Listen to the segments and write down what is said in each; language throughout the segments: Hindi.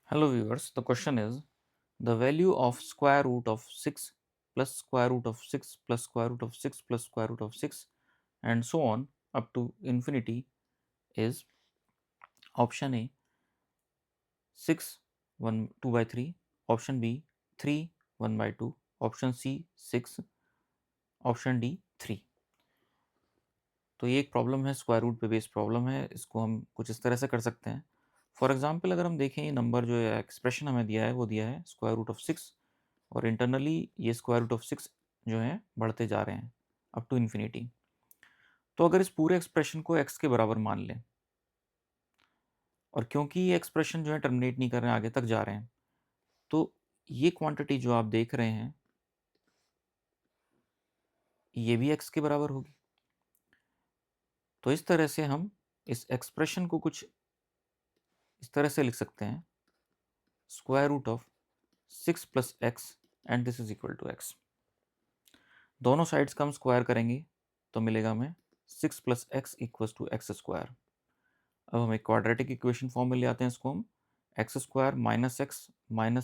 Hello viewers, the question is the value of square root of 6 plus square root of 6 plus square root of 6 plus square root of 6 and so on up to infinity is option A 6 1 2 by 3, option B 3 1 by 2, option C 6, opशन D 3। तो ये एक प्रॉब्लम है, स्क्वायर रूट पे बेस्ड प्रॉब्लम है। इसको हम कुछ इस तरह से कर सकते हैं। फॉर एग्जांपल अगर हम देखें ये नंबर जो है एक्सप्रेशन हमें दिया है वो दिया है स्क्वायर रूट ऑफ 6 और इंटरनली ये स्क्वायर रूट ऑफ 6 जो है बढ़ते जा रहे हैं अप टू इन्फिनिटी। तो अगर इस पूरे एक्सप्रेशन को x के बराबर मान लें और क्योंकि ये एक्सप्रेशन जो है टर्मिनेट नहीं कर रहे हैं, आगे तक जा रहे हैं, तो ये क्वांटिटी जो आप देख रहे हैं ये भी x के बराबर होगी। तो इस तरह से हम इस एक्सप्रेशन को कुछ इस तरह से लिख सकते हैं square root of 6 plus x and this is equal to x. दोनों साइड्स का हम स्क्वायर करेंगे तो मिलेगा हमें 6 plus x equals to x square. अब हम एक क्वाड्रेटिक इक्वेशन फॉर्म में ले आते हैं इसको हम x square minus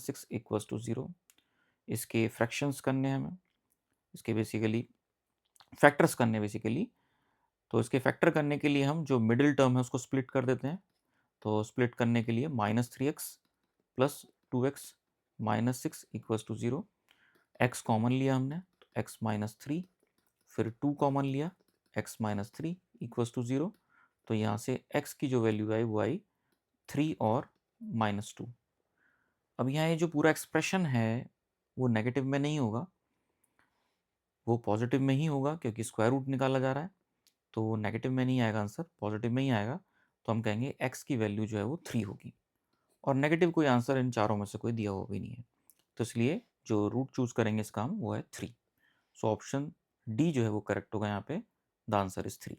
six equals to zero. इसके फ्रैक्शंस करने हैं हमें, इसके बेसिकली फैक्टर्स करने हैं बेसिकली। तो इसके फैक्टर करने के लिए हम जो मिडिल टर्म है उसको स्प्लिट कर देते हैं। तो स्प्लिट करने के लिए -3x plus 2x minus six equals to zero. X common लिया हमने तो एक्स माइनस थ्री, फिर 2 कॉमन लिया x minus three equals to zero. तो यहाँ से x की जो वैल्यू आई वो आई 3 और -2। अब यहाँ ये जो पूरा एक्सप्रेशन है वो नेगेटिव में नहीं होगा, वो पॉजिटिव में ही होगा क्योंकि स्क्वायर रूट निकाला जा रहा है। तो वो नेगेटिव में नहीं आएगा, आंसर पॉजिटिव में ही आएगा। तो हम कहेंगे x की वैल्यू जो है वो 3 होगी और नेगेटिव कोई आंसर इन चारों में से कोई दिया हुआ भी नहीं है। तो इसलिए जो रूट चूज करेंगे इसका हम वो है 3। सो ऑप्शन डी जो है वो करेक्ट होगा यहाँ पे। The answer is 3।